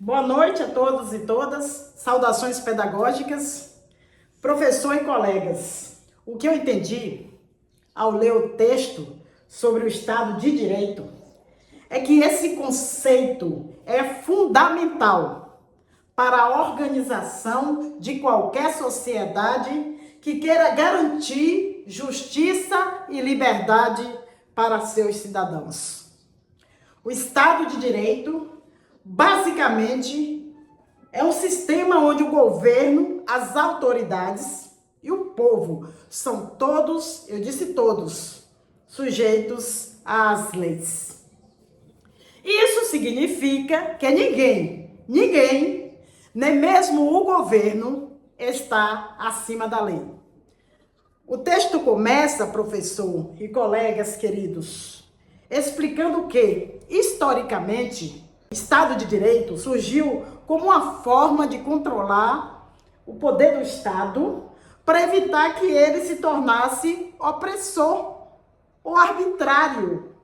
Boa noite a todos e todas, saudações pedagógicas, professor e colegas. O que eu entendi ao ler o texto sobre o Estado de Direito é que esse conceito é fundamental para a organização de qualquer sociedade que queira garantir justiça e liberdade para seus cidadãos. O Estado de Direito basicamente, é um sistema onde o governo, as autoridades e o povo são todos, eu disse todos, sujeitos às leis. Isso significa que ninguém, nem mesmo o governo, está acima da lei. O texto começa, professor e colegas queridos, explicando que, historicamente, o Estado de Direito surgiu como uma forma de controlar o poder do Estado para evitar que ele se tornasse opressor ou arbitrário.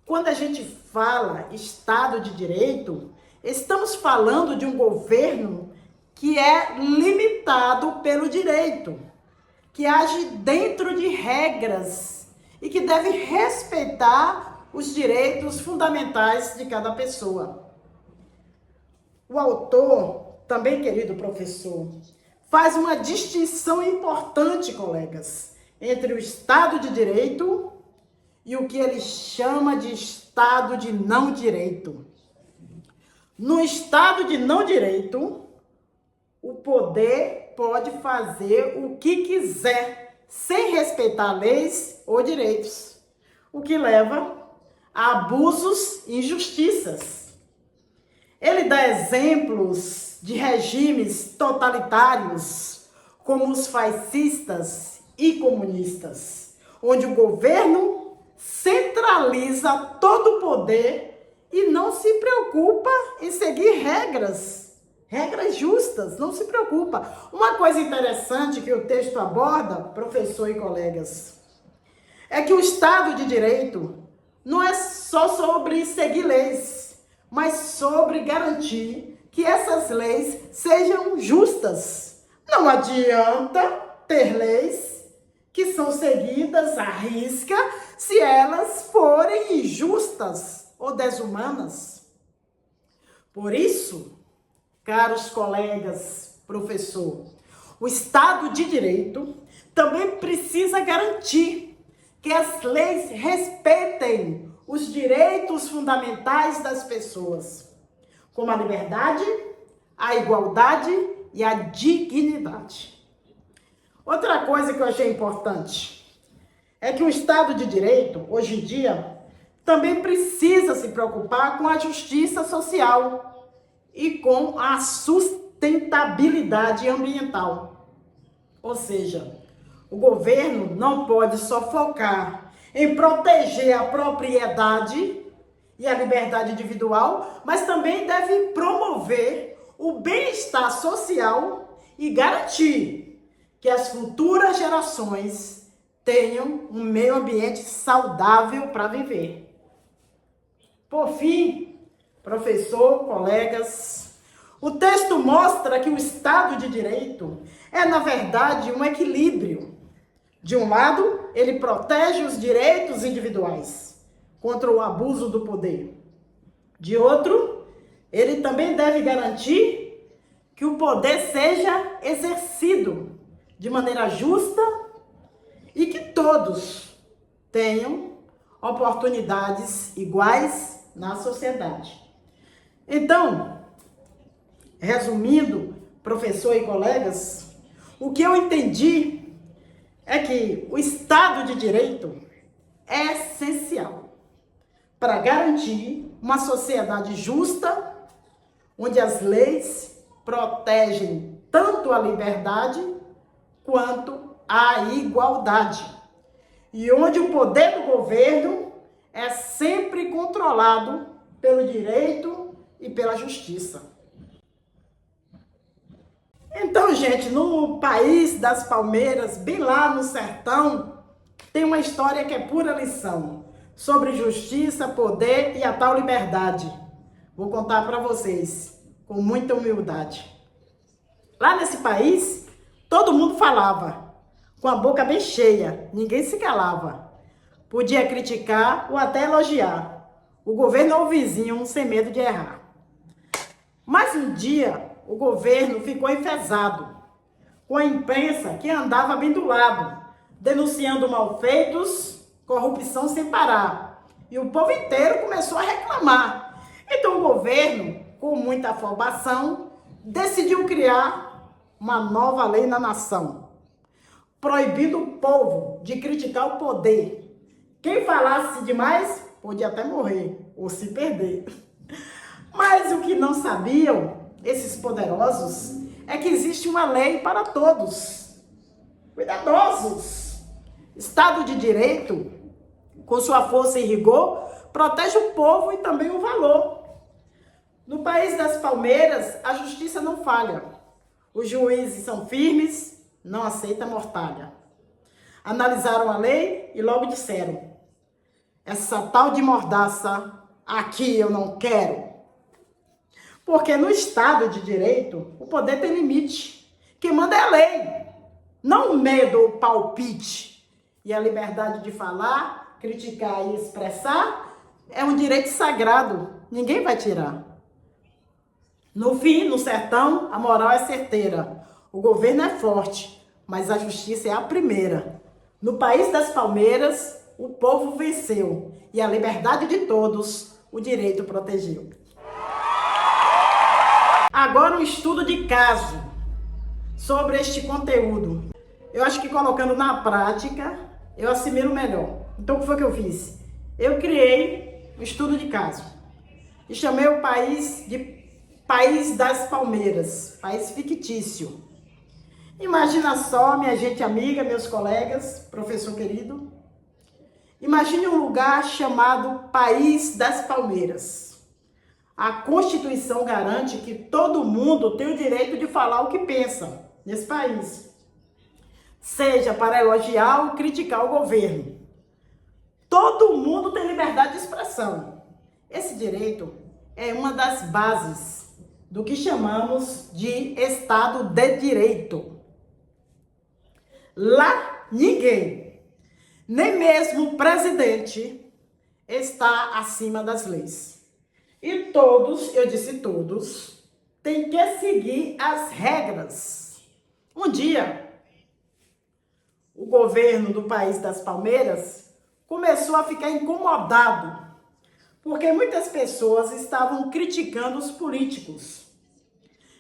Quando a gente fala Estado de Direito, estamos falando de um governo que é limitado pelo direito, que age dentro de regras e que deve respeitar os direitos fundamentais de cada pessoa. O autor, também querido professor, faz uma distinção importante, colegas, entre o Estado de Direito e o que ele chama de Estado de não direito. No Estado de não direito, o poder pode fazer o que quiser, sem respeitar leis ou direitos, o que leva a abusos e injustiças. Ele dá exemplos de regimes totalitários, como os fascistas e comunistas, onde o governo centraliza todo o poder e não se preocupa em seguir regras justas, não se preocupa. Uma coisa interessante que o texto aborda, professor e colegas, é que o Estado de Direito não é só sobre seguir leis, mas sobre garantir que essas leis sejam justas. Não adianta ter leis que são seguidas à risca se elas forem injustas ou desumanas. Por isso, caros colegas, professor, o Estado de Direito também precisa garantir que as leis respeitem os direitos fundamentais das pessoas, como a liberdade, a igualdade e a dignidade. Outra coisa que eu achei importante é que o Estado de Direito, hoje em dia, também precisa se preocupar com a justiça social e com a sustentabilidade ambiental. Ou seja, o governo não pode só focar em proteger a propriedade e a liberdade individual, mas também deve promover o bem-estar social e garantir que as futuras gerações tenham um meio ambiente saudável para viver. Por fim, professor, colegas, o texto mostra que o Estado de Direito é, na verdade, um equilíbrio. De um lado, ele protege os direitos individuais contra o abuso do poder. De outro, ele também deve garantir que o poder seja exercido de maneira justa e que todos tenham oportunidades iguais na sociedade. Então, resumindo, professor e colegas, o que eu entendi é que o Estado de Direito é essencial para garantir uma sociedade justa, onde as leis protegem tanto a liberdade quanto a igualdade, e onde o poder do governo é sempre controlado pelo direito e pela justiça. Então, gente, no país das palmeiras, bem lá no sertão, tem uma história que é pura lição sobre justiça, poder e a tal liberdade. Vou contar para vocês, com muita humildade. Lá nesse país, todo mundo falava, com a boca bem cheia, ninguém se calava. Podia criticar ou até elogiar o governo ou o vizinho sem medo de errar. Mas um dia, o governo ficou enfesado com a imprensa que andava bem do lado, denunciando malfeitos, corrupção sem parar. E o povo inteiro começou a reclamar. Então o governo, com muita afobação, decidiu criar uma nova lei na nação, proibindo o povo de criticar o poder. Quem falasse demais podia até morrer ou se perder. Mas o que não sabiam esses poderosos é que existe uma lei para todos. Cuidadosos. Estado de Direito, com sua força e rigor, protege o povo e também o valor. No país das palmeiras, a justiça não falha. Os juízes são firmes, não aceitam mortalha. Analisaram a lei e logo disseram: essa tal de mordaça, aqui eu não quero. Porque no Estado de Direito, o poder tem limite. Quem manda é a lei, não o medo ou palpite. E a liberdade de falar, criticar e expressar é um direito sagrado, ninguém vai tirar. No fim, no sertão, a moral é certeira. O governo é forte, mas a justiça é a primeira. No país das palmeiras, o povo venceu e a liberdade de todos, o direito protegeu. Agora um estudo de caso sobre este conteúdo. Eu acho que colocando na prática, eu assimilo melhor. Então o que foi que eu fiz? Eu criei um estudo de caso e chamei o país de País das Palmeiras, país fictício. Imagina só, minha gente amiga, meus colegas, professor querido. Imagine um lugar chamado País das Palmeiras. A Constituição garante que todo mundo tem o direito de falar o que pensa nesse país, seja para elogiar ou criticar o governo. Todo mundo tem liberdade de expressão. Esse direito é uma das bases do que chamamos de Estado de Direito. Lá, ninguém, nem mesmo o presidente, está acima das leis. E todos, eu disse todos, têm que seguir as regras. Um dia, o governo do País das Palmeiras começou a ficar incomodado, porque muitas pessoas estavam criticando os políticos,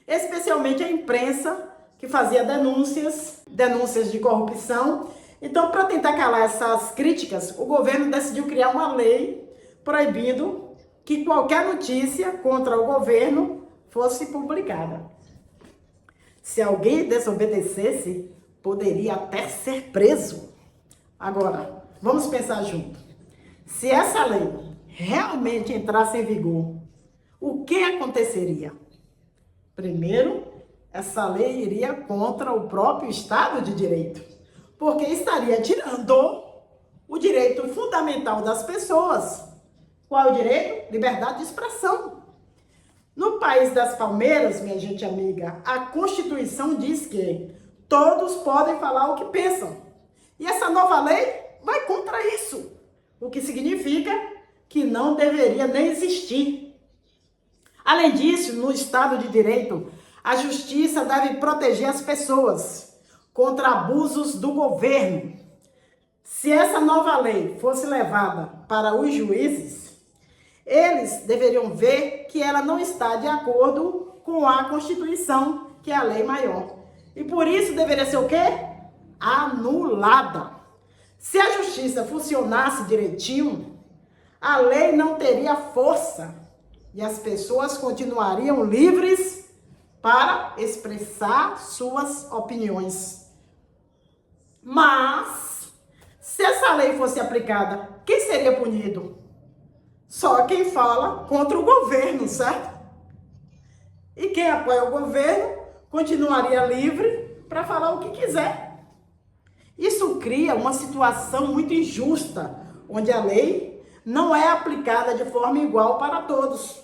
especialmente a imprensa, que fazia denúncias de corrupção. Então, para tentar calar essas críticas, o governo decidiu criar uma lei proibindo que qualquer notícia contra o governo fosse publicada. Se alguém desobedecesse, poderia até ser preso. Agora, vamos pensar junto. Se essa lei realmente entrasse em vigor, o que aconteceria? Primeiro, essa lei iria contra o próprio Estado de Direito, porque estaria tirando o direito fundamental das pessoas. Qual é o direito? Liberdade de expressão. No País das Palmeiras, minha gente amiga, a Constituição diz que todos podem falar o que pensam. E essa nova lei vai contra isso, o que significa que não deveria nem existir. Além disso, no Estado de Direito, a justiça deve proteger as pessoas contra abusos do governo. Se essa nova lei fosse levada para os juízes, eles deveriam ver que ela não está de acordo com a Constituição, que é a lei maior. E por isso deveria ser o quê? Anulada. Se a justiça funcionasse direitinho, a lei não teria força e as pessoas continuariam livres para expressar suas opiniões. Mas, se essa lei fosse aplicada, quem seria punido? Só quem fala contra o governo, certo? E quem apoia o governo continuaria livre para falar o que quiser. Isso cria uma situação muito injusta, onde a lei não é aplicada de forma igual para todos.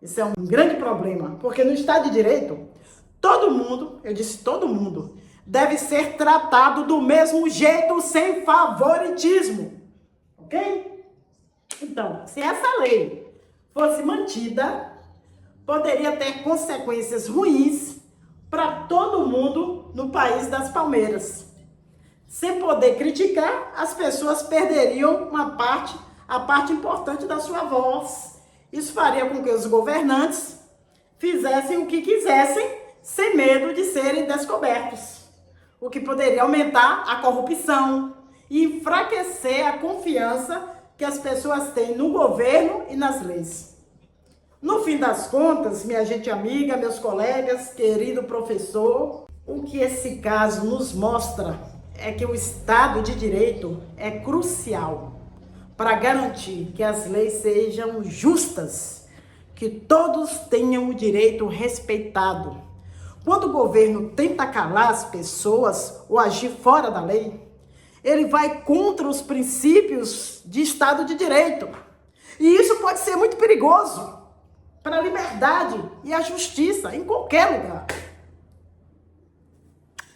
Isso é um grande problema, porque no Estado de Direito, todo mundo, eu disse todo mundo, deve ser tratado do mesmo jeito, sem favoritismo. Ok? Então, se essa lei fosse mantida, poderia ter consequências ruins para todo mundo no país das palmeiras. Sem poder criticar, as pessoas perderiam a parte importante da sua voz. Isso faria com que os governantes fizessem o que quisessem, sem medo de serem descobertos, o que poderia aumentar a corrupção e enfraquecer a confiança que as pessoas têm no governo e nas leis. No fim das contas, minha gente amiga, meus colegas, querido professor, o que esse caso nos mostra é que o Estado de Direito é crucial para garantir que as leis sejam justas, que todos tenham o direito respeitado. Quando o governo tenta calar as pessoas ou agir fora da lei, ele vai contra os princípios de Estado de Direito. E isso pode ser muito perigoso para a liberdade e a justiça em qualquer lugar.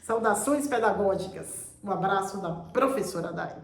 Saudações pedagógicas. Um abraço da professora Day.